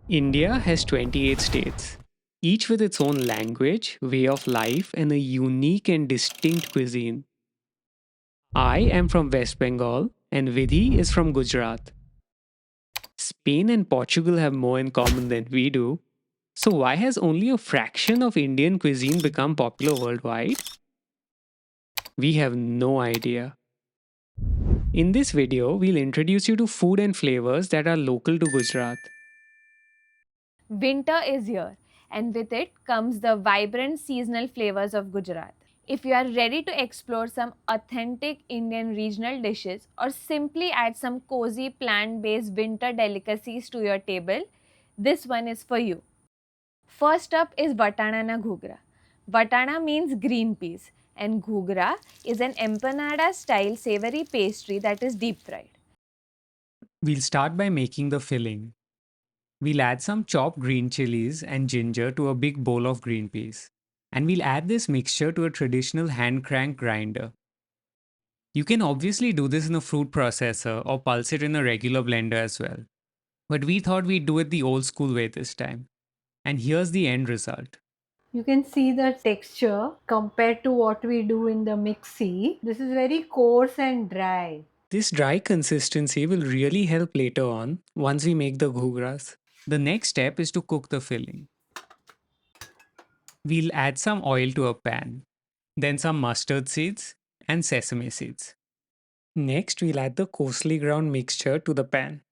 India has 28 states, each with its own language, way of life, and a unique and distinct cuisine. I am from West Bengal, and Vidhi is from Gujarat. Spain and Portugal have more in common than we do. So, why has only a fraction of Indian cuisine become popular worldwide? We have no idea. In this video, we'll introduce you to food and flavors that are local to Gujarat. Winter is here, and with it comes the vibrant seasonal flavors of Gujarat. If you are ready to explore some authentic Indian regional dishes or simply add some cozy plant based winter delicacies to your table, this one is for you. First up is Vatana na Ghughra. Vatana means green peas, and Ghughra is an empanada style savory pastry that is deep fried. We'll start by making the filling. We'll add some chopped green chilies and ginger to a big bowl of green peas. And we'll add this mixture to a traditional hand crank grinder. You can obviously do this in a fruit processor or pulse it in a regular blender as well. But we thought we'd do it the old school way this time. And here's the end result. You can see the texture compared to what we do in the mixie. This is very coarse and dry. This dry consistency will really help later on once we make the ghugras. The next step is to cook the filling. We'll add some oil to a pan, then some mustard seeds and sesame seeds. Next, we'll add the coarsely ground mixture to the pan.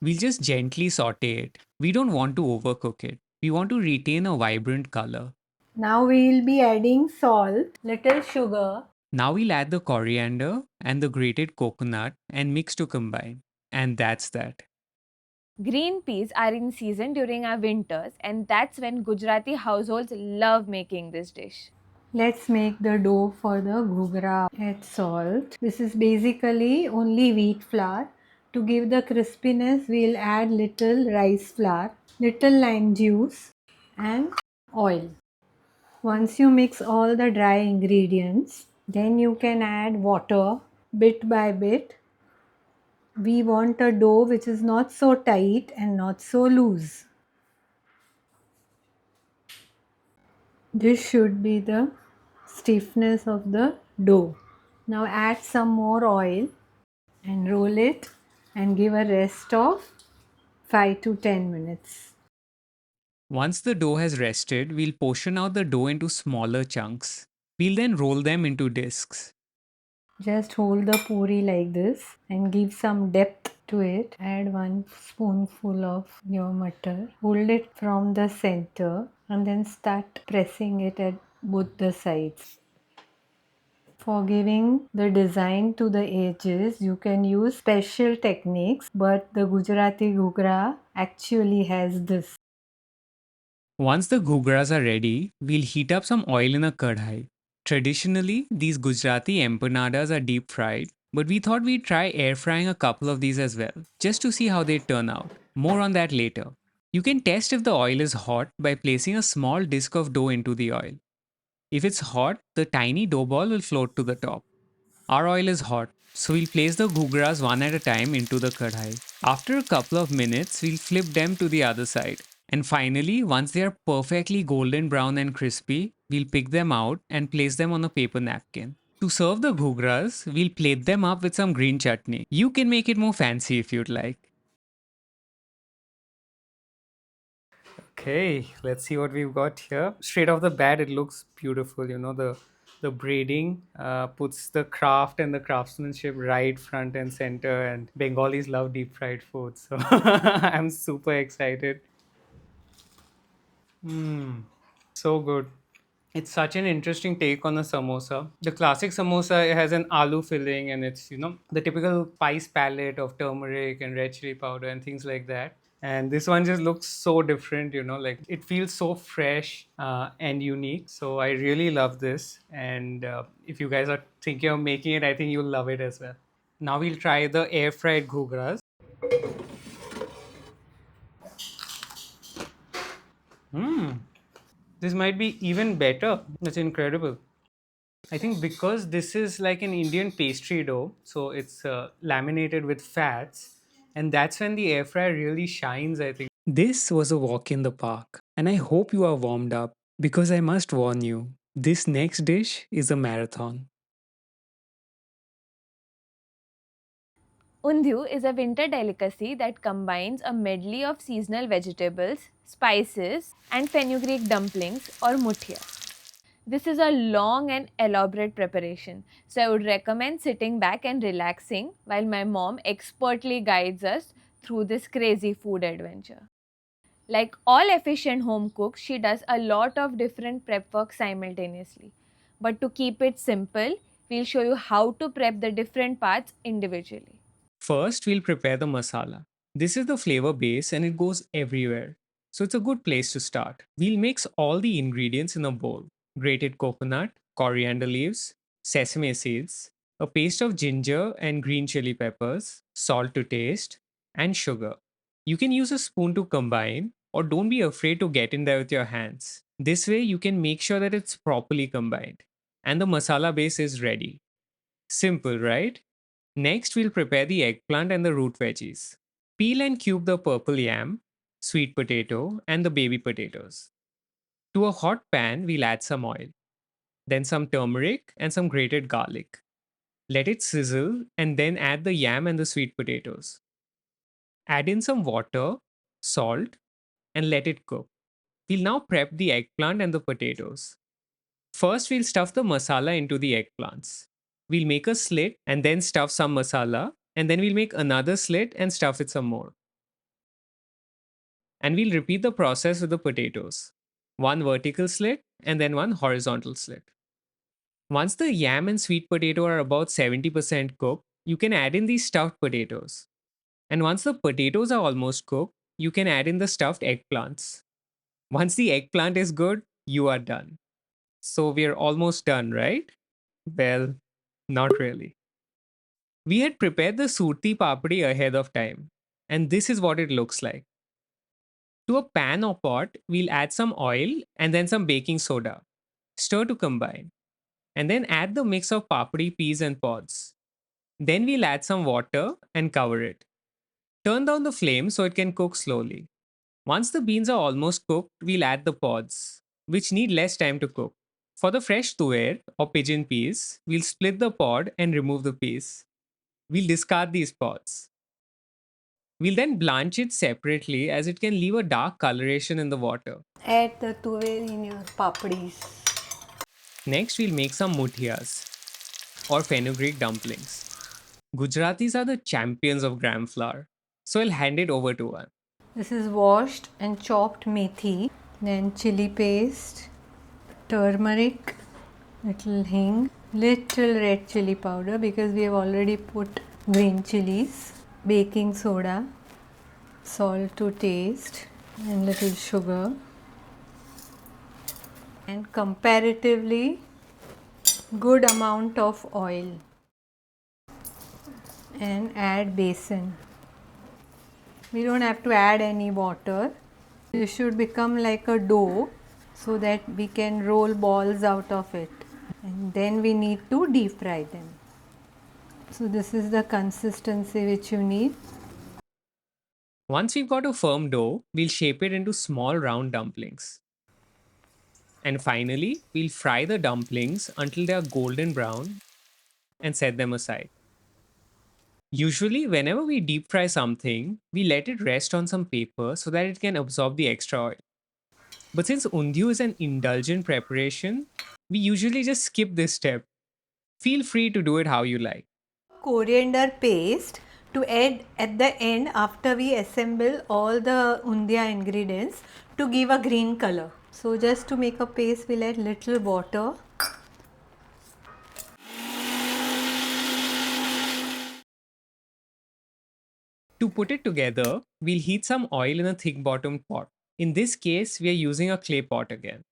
We'll just gently saute it. We don't want to overcook it. We want to retain a vibrant color. Now we will be adding salt, little sugar. Now we'll add the coriander and the grated coconut and mix to combine. And that's that. Green peas are in season during our winters, and that's when Gujarati households love making this dish. Let's make the dough for the ghugra. Add salt. This is basically only wheat flour. To give the crispiness, we'll add little rice flour, little lime juice and oil. Once you mix all the dry ingredients, then you can add water bit by bit. We want a dough which is not so tight and not so loose. This should be the stiffness of the dough. Now add some more oil and roll it and give a rest of 5 to 10 minutes. Once the dough has rested, we'll portion out the dough into smaller chunks. We'll then roll them into discs. Just hold the puri like this and give some depth to it. Add 1 spoonful of your butter. Hold it from the center and then start pressing it at both the sides. For giving the design to the edges, you can use special techniques, but the Gujarati Ghughra actually has this. Once the ghugras are ready, we'll heat up some oil in a kadhai. Traditionally, these Gujarati empanadas are deep fried, but we thought we'd try air frying a couple of these as well, just to see how they turn out. More on that later. You can test if the oil is hot by placing a small disc of dough into the oil. If it's hot, the tiny dough ball will float to the top. Our oil is hot, so we'll place the ghugras one at a time into the kadhai. After a couple of minutes, we'll flip them to the other side. And finally, once they are perfectly golden brown and crispy, we'll pick them out and place them on a paper napkin. To serve the ghugras, we'll plate them up with some green chutney. You can make it more fancy if you'd like. Okay, let's see what we've got here. Straight off the bat, it looks beautiful. You know, the braiding puts the craft and the craftsmanship right front and center. And Bengalis love deep fried food, so I'm super excited. Mm, so good. It's such an interesting take on a samosa. The classic samosa has an aloo filling and it's, the typical spice palette of turmeric and red chili powder and things like that. And this one just looks so different, like it feels so fresh and unique. So I really love this. And if you guys are thinking of making it, I think you'll love it as well. Now we'll try the air fried ghugras. Hmm. This might be even better. That's incredible. I think because this is like an Indian pastry dough, so it's laminated with fats, and that's when the air fryer really shines, I think. This was a walk in the park, and I hope you are warmed up because I must warn you, this next dish is a marathon. Undhiyu is a winter delicacy that combines a medley of seasonal vegetables, spices, and fenugreek dumplings or muthia. This is a long and elaborate preparation, so I would recommend sitting back and relaxing while my mom expertly guides us through this crazy food adventure. Like all efficient home cooks, she does a lot of different prep work simultaneously. But to keep it simple, we'll show you how to prep the different parts individually. First, we'll prepare the masala. This is the flavor base and it goes everywhere. So it's a good place to start. We'll mix all the ingredients in a bowl: grated coconut, coriander leaves, sesame seeds, a paste of ginger and green chili peppers, salt to taste, and sugar. You can use a spoon to combine, or don't be afraid to get in there with your hands. This way, you can make sure that it's properly combined. And the masala base is ready. Simple, right? Next, we'll prepare the eggplant and the root veggies. Peel and cube the purple yam, sweet potato, and the baby potatoes. To a hot pan, we'll add some oil, then some turmeric and some grated garlic. Let it sizzle and then add the yam and the sweet potatoes. Add in some water, salt, and let it cook. We'll now prep the eggplant and the potatoes. First, we'll stuff the masala into the eggplants. We'll make a slit and then stuff some masala, and then we'll make another slit and stuff it some more. And we'll repeat the process with the potatoes: one vertical slit and then one horizontal slit. Once the yam and sweet potato are about 70% cooked, you can add in these stuffed potatoes. And once the potatoes are almost cooked, you can add in the stuffed eggplants. Once the eggplant is good, you are done. So we're almost done, right? Well, not really. We had prepared the surti papdi ahead of time, and this is what it looks like. To a pan or pot, we'll add some oil and then some baking soda. Stir to combine, and then add the mix of papdi, peas, and pods. Then we'll add some water and cover it. Turn down the flame so it can cook slowly. Once the beans are almost cooked, we'll add the pods, which need less time to cook. For the fresh tuer or pigeon peas, we'll split the pod and remove the peas. We'll discard these pods. We'll then blanch it separately as it can leave a dark coloration in the water. Add the tuve in your papadis. Next, we'll make some muthias or fenugreek dumplings. Gujaratis are the champions of gram flour, so I'll hand it over to one. This is washed and chopped methi, then chili paste, turmeric, little hing, little red chili powder because we have already put green chilies, baking soda, salt to taste, and little sugar, and comparatively good amount of oil, and add besan. We don't have to add any water. It should become like a dough so that we can roll balls out of it, and then we need to deep fry them. So this is the consistency which you need. Once we've got a firm dough, we'll shape it into small round dumplings. And finally, we'll fry the dumplings until they are golden brown and set them aside. Usually, whenever we deep fry something, we let it rest on some paper so that it can absorb the extra oil. But since undiyu is an indulgent preparation, we usually just skip this step. Feel free to do it how you like. Coriander paste to add at the end after we assemble all the undiya ingredients to give a green color. So just to make a paste, we'll add little water. To put it together, we'll heat some oil in a thick bottomed pot. In this case, we are using a clay pot again.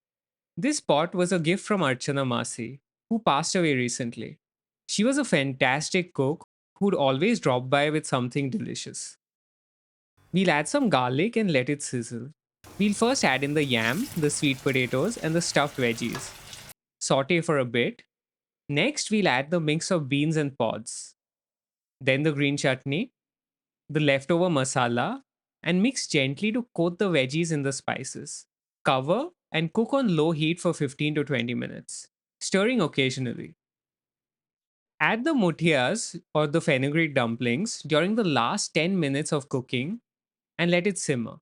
This pot was a gift from Archana Masi, who passed away recently. She was a fantastic cook who'd always drop by with something delicious. We'll add some garlic and let it sizzle. We'll first add in the yam, the sweet potatoes, and the stuffed veggies. Saute for a bit. Next, we'll add the mix of beans and pods. Then the green chutney, the leftover masala, and mix gently to coat the veggies in the spices. Cover and cook on low heat for 15 to 20 minutes, stirring occasionally. Add the mutias or the fenugreek dumplings during the last 10 minutes of cooking and let it simmer.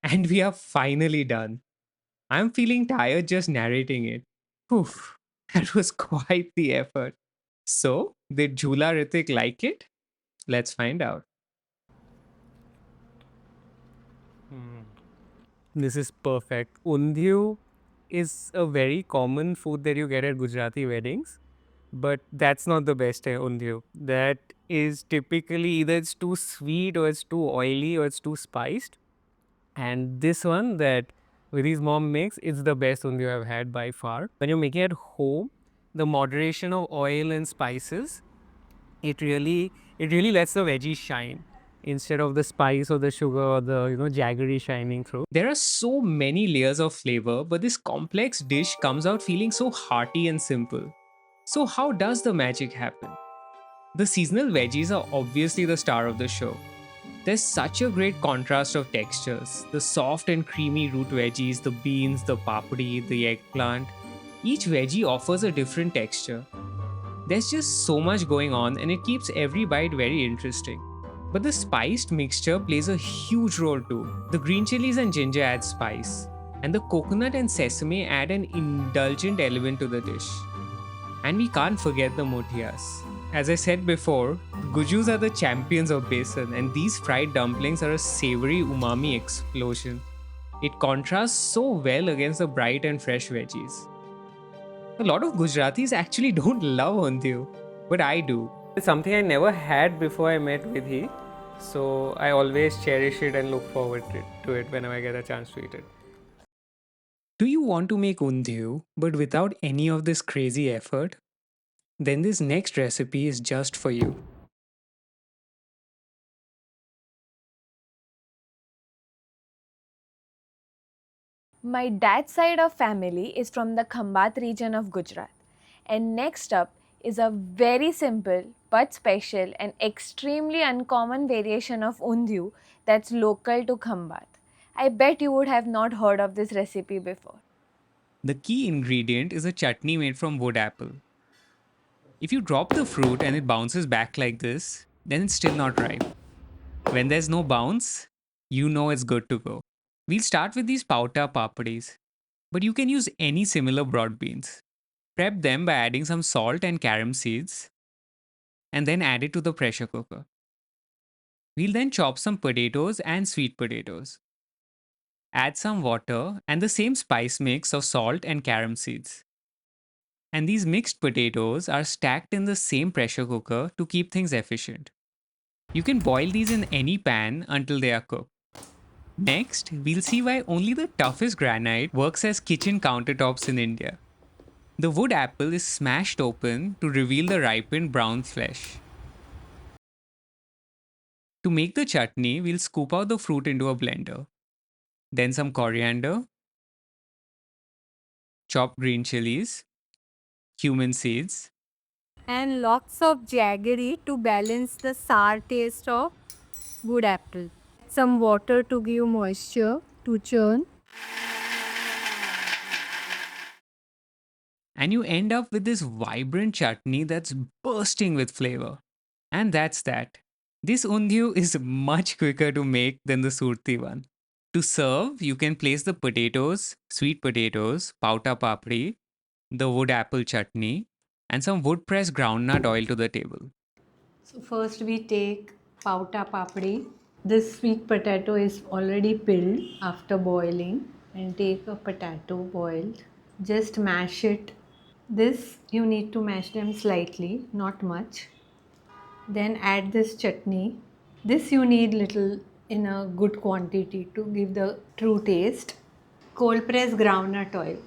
And we are finally done. I'm feeling tired just narrating it. Oof, that was quite the effort. So, did Jhula Ritik like it? Let's find out. This is perfect. Undhiyu is a very common food that you get at Gujarati weddings, but that's not the best undhiyu. That is typically either it's too sweet or it's too oily or it's too spiced. And this one that Vidhi's mom makes, it's the best undhiyu I've had by far. When you're making it at home, the moderation of oil and spices, it really lets the veggies shine instead of the spice or the sugar or the jaggery shining through. There are so many layers of flavor, but this complex dish comes out feeling so hearty and simple. So how does the magic happen? The seasonal veggies are obviously the star of the show. There's such a great contrast of textures. The soft and creamy root veggies, the beans, the papdi, the eggplant. Each veggie offers a different texture. There's just so much going on and it keeps every bite very interesting. But the spiced mixture plays a huge role too. The green chilies and ginger add spice, and the coconut and sesame add an indulgent element to the dish. And we can't forget the motias. As I said before, gujus are the champions of besan, and these fried dumplings are a savory umami explosion. It contrasts so well against the bright and fresh veggies. A lot of Gujaratis actually don't love Undhiyu, but I do. It's something I never had before I met Vidhi, so I always cherish it and look forward to it whenever I get a chance to eat it. Do you want to make Undhiyu, but without any of this crazy effort? Then this next recipe is just for you. My dad's side of family is from the Khambat region of Gujarat. And next up is a very simple but special and extremely uncommon variation of Undhiyu that's local to Khambat. I bet you would have not heard of this recipe before. The key ingredient is a chutney made from wood apple. If you drop the fruit and it bounces back like this, then it's still not ripe. When there's no bounce, you know it's good to go. We'll start with these pauta papadis, but you can use any similar broad beans. Prep them by adding some salt and carom seeds and then add it to the pressure cooker. We'll then chop some potatoes and sweet potatoes. Add some water and the same spice mix of salt and carom seeds. And these mixed potatoes are stacked in the same pressure cooker to keep things efficient. You can boil these in any pan until they are cooked. Next, we'll see why only the toughest granite works as kitchen countertops in India. The wood apple is smashed open to reveal the ripened brown flesh. To make the chutney, we'll scoop out the fruit into a blender. Then some coriander, chopped green chilies, cumin seeds, And lots of jaggery to balance the sour taste of wood apple. Some water to give moisture to churn. and you end up with this vibrant chutney that's bursting with flavor. And that's that. This undhiyu is much quicker to make than the surti one. To serve, you can place the potatoes, sweet potatoes, pauta papri, the wood apple chutney, and some wood pressed groundnut oil to the table. So first we take pauta papdi. This sweet potato is already peeled after boiling, and take a potato boiled. Just mash it. This you need to mash them slightly, not much. Then add this chutney. This you need little in a good quantity to give the true taste. Cold press groundnut oil.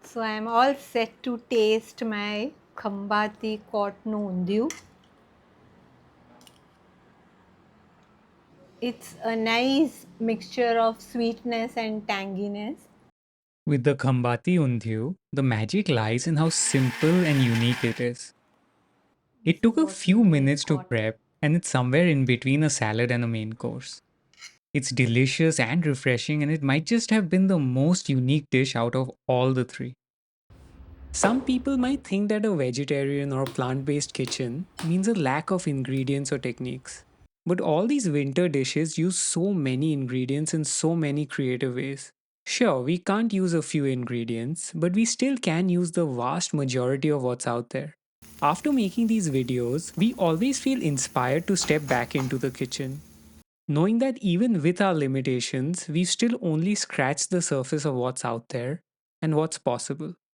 So I am all set to taste my Khambati Undhiyu. It's a nice mixture of sweetness and tanginess. With the Khambati Undhiyu, the magic lies in how simple and unique it is. This It took is a what we few make minutes to hot. prep, and it's somewhere in between a salad and a main course. It's delicious and refreshing, and it might just have been the most unique dish out of all the three. Some people might think that a vegetarian or plant based kitchen means a lack of ingredients or techniques. But all these winter dishes use so many ingredients in so many creative ways. Sure, we can't use a few ingredients, but we still can use the vast majority of what's out there. After making these videos, we always feel inspired to step back into the kitchen, knowing that even with our limitations, we've still only scratched the surface of what's out there and what's possible.